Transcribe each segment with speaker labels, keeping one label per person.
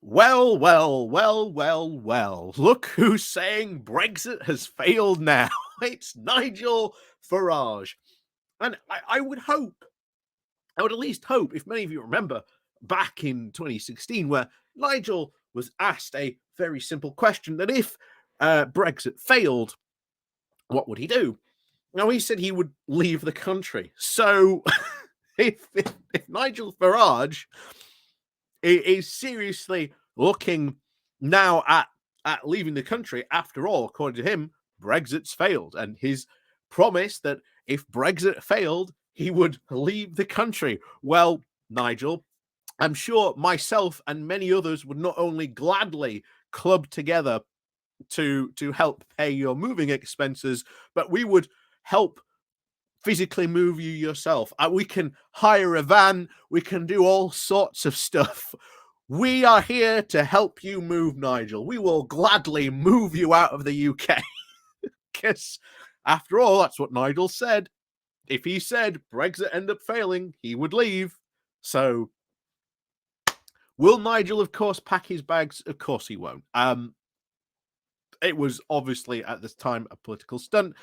Speaker 1: Well, well, well, well, well. Look who's saying Brexit has failed now. It's Nigel Farage. And I would hope, I would at least hope, if many of you remember back in 2016, where Nigel was asked a very simple question that if Brexit failed, what would he do? Now, he said he would leave the country. So if Nigel Farage is seriously looking now at leaving the country. After all, according to him, Brexit's failed, and his promise that if Brexit failed, he would leave the country. Well, Nigel, I'm sure myself and many others would not only gladly club together to help pay your moving expenses, but we would help physically move you yourself. We can hire a van. We can do all sorts of stuff. We are here to help you move, Nigel. We will gladly move you out of the UK. Because, after all, that's what Nigel said. If he said Brexit end up failing, he would leave. So, will Nigel, of course, pack his bags? Of course he won't. It was obviously, at this time, a political stunt.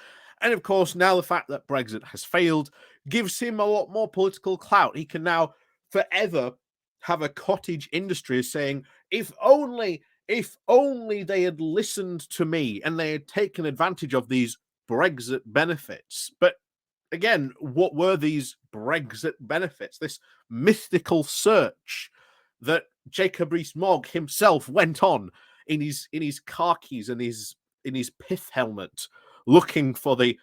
Speaker 1: And of course, now the fact that Brexit has failed gives him a lot more political clout. He can now forever have a cottage industry saying, if only they had listened to me and they had taken advantage of these Brexit benefits. But again, what were these Brexit benefits? This mystical search that Jacob Rees-Mogg himself went on in his khakis and in his pith helmet, looking for the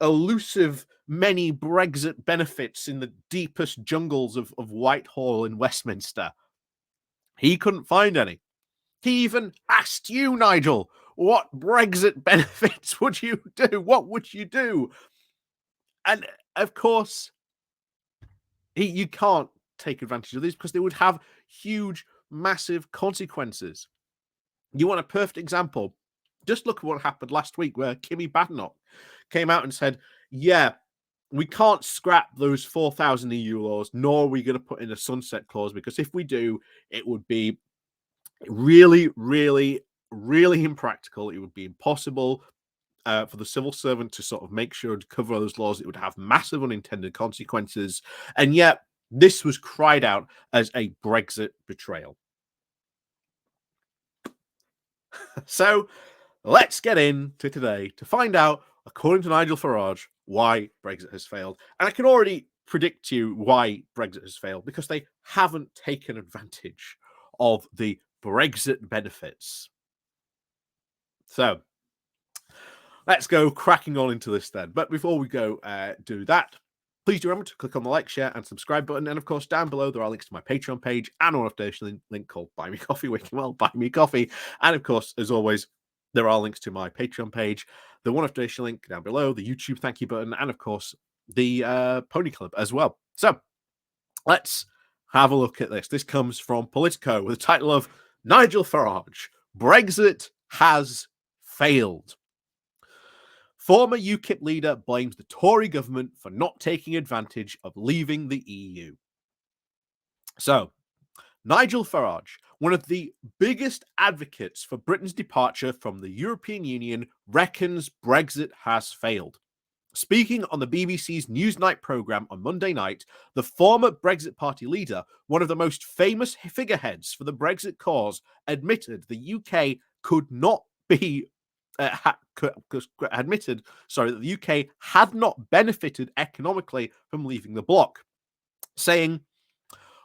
Speaker 1: elusive many Brexit benefits in the deepest jungles of Whitehall in Westminster. He couldn't find any. He even asked you, Nigel, what Brexit benefits would you do? What would you do? And of course, you can't take advantage of these because they would have huge, massive consequences. You want a perfect example? Just look at what happened last week where Kimi Badenoch came out and said, yeah, we can't scrap those 4,000 EU laws, nor are we going to put in a sunset clause, because if we do, it would be really, really, really impractical. It would be impossible for the civil servant to sort of make sure to cover those laws. It would have massive unintended consequences. And yet, this was cried out as a Brexit betrayal. So, let's get into today to find out, according to Nigel Farage, why Brexit has failed. And I can already predict to you why Brexit has failed, because they haven't taken advantage of the Brexit benefits. So, let's go cracking on into this then. But before we go do that, please do remember to click on the like, share, and subscribe button. And of course, down below, there are links to my Patreon page and an donation link called Buy Me Coffee, Waking Well, Buy Me Coffee. And of course, as always, there are links to my Patreon page, the one-off donation link down below, the YouTube thank you button, and of course, the Pony Club as well. So, let's have a look at this. This comes from Politico with the title of Nigel Farage, Brexit has failed. Former UKIP leader blames the Tory government for not taking advantage of leaving the EU. So, Nigel Farage, one of the biggest advocates for Britain's departure from the European Union, reckons Brexit has failed. Speaking on the BBC's Newsnight programme on Monday night, the former Brexit Party leader, one of the most famous figureheads for the Brexit cause, admitted the UK could not be admitted, that the UK had not benefited economically from leaving the bloc, saying,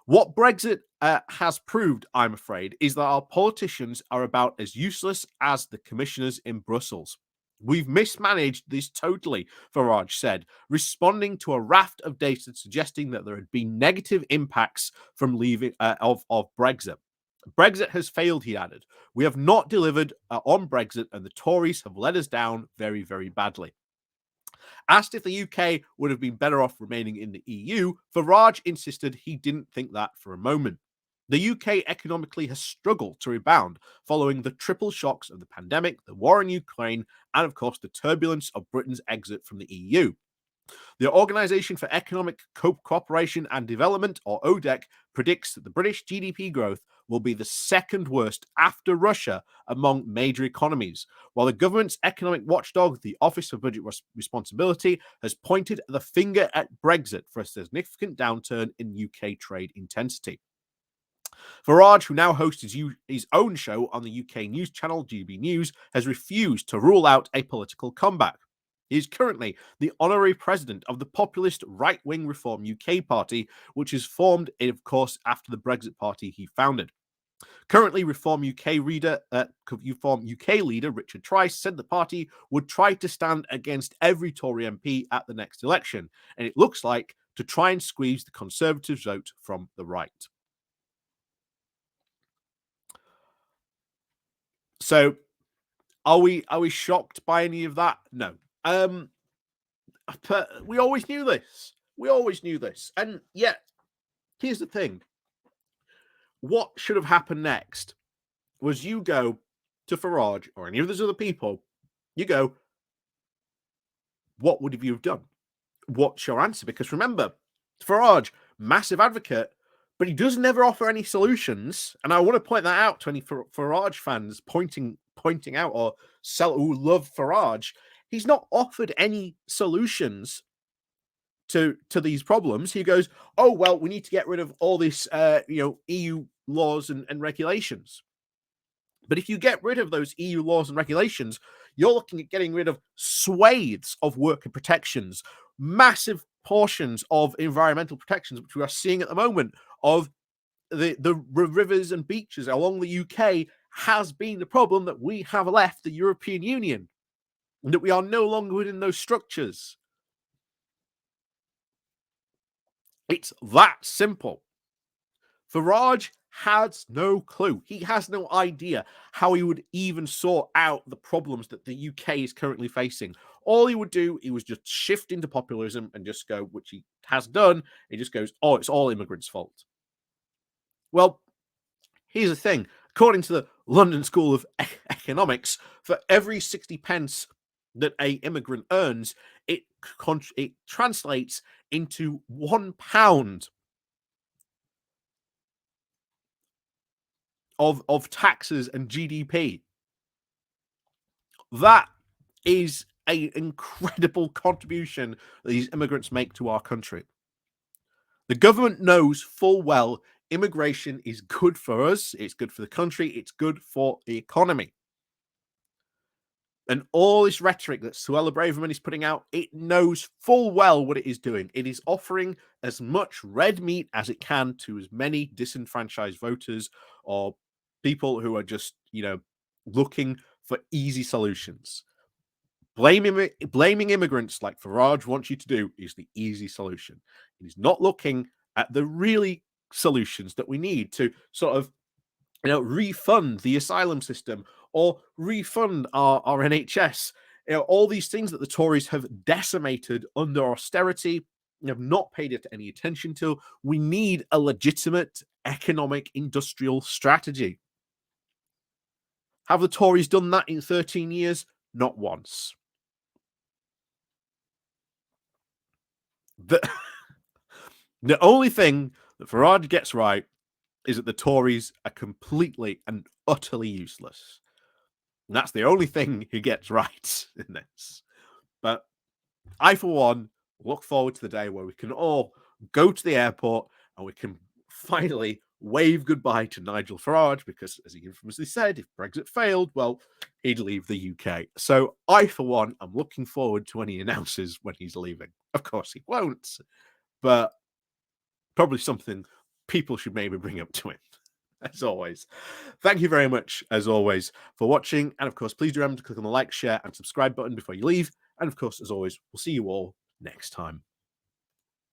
Speaker 1: what Brexit has proved, I'm afraid, is that our politicians are about as useless as the commissioners in Brussels. We've mismanaged this totally, Farage said, responding to a raft of data suggesting that there had been negative impacts from leaving of Brexit. Brexit has failed, he added. We have not delivered on Brexit, and the Tories have let us down very, very badly. Asked if the UK would have been better off remaining in the EU, Farage insisted he didn't think that for a moment. The UK economically has struggled to rebound following the triple shocks of the pandemic, the war in Ukraine, and of course the turbulence of Britain's exit from the EU. The Organisation for Economic Cooperation and Development, or ODEC, predicts that the British GDP growth will be the second worst after Russia among major economies, while the government's economic watchdog, the Office for Budget Responsibility, has pointed the finger at Brexit for a significant downturn in UK trade intensity. Farage, who now hosts his own show on the UK news channel GB News, has refused to rule out a political comeback. He is currently the honorary president of the populist right-wing Reform UK party, which is formed, of course, after the Brexit party he founded. Currently, Reform UK leader Richard Trice said the party would try to stand against every Tory MP at the next election, and it looks like to try and squeeze the Conservatives' vote from the right. So, are we shocked by any of that? No. We always knew this. And yet, here's the thing. What should have happened next was you go to Farage or any of those other people, you go, what would you have done? What's your answer? Because remember, Farage, massive advocate, but he does never offer any solutions. And I want to point that out to any Farage fans pointing out or who love Farage. He's not offered any solutions to these problems. He goes, oh, well, we need to get rid of all this, EU laws and regulations. But if you get rid of those EU laws and regulations, you're looking at getting rid of swathes of worker protections, massive portions of environmental protections, which we are seeing at the moment, of the rivers and beaches along the UK has been the problem that we have left the European Union, and that we are no longer within those structures. It's that simple. Farage has no clue. He has no idea how he would even sort out the problems that the UK is currently facing. All he would do, he was just shift into populism and just go, which he has done, he just goes, oh, it's all immigrants' fault. Well, here's the thing. According to the London School of Economics, for every 60 pence that a immigrant earns, it translates into £1 of taxes and GDP. That is an incredible contribution that these immigrants make to our country. The government knows full well immigration is good for us, it's good for the country, it's good for the economy. And all this rhetoric that Suella Braverman is putting out, it knows full well what it is doing. It is offering as much red meat as it can to as many disenfranchised voters or people who are just, looking for easy solutions. Blaming immigrants like Farage wants you to do is the easy solution. He's not looking at the really solutions that we need to sort of, refund the asylum system or refund our NHS. All these things that the Tories have decimated under austerity, have not paid it any attention to. We need a legitimate economic industrial strategy. Have the Tories done that in 13 years? Not once. The only thing that Farage gets right is that the Tories are completely and utterly useless. And that's the only thing he gets right in this. But I, for one, look forward to the day where we can all go to the airport and we can finally wave goodbye to Nigel Farage, because, as he infamously said, if Brexit failed, well, he'd leave the UK. So I, for one, am looking forward to when he announces when he's leaving. Of course he won't, but probably something people should maybe bring up to him. As always, thank you very much, as always, for watching. And of course, please do remember to click on the like, share, and subscribe button before you leave. And of course, as always, we'll see you all next time.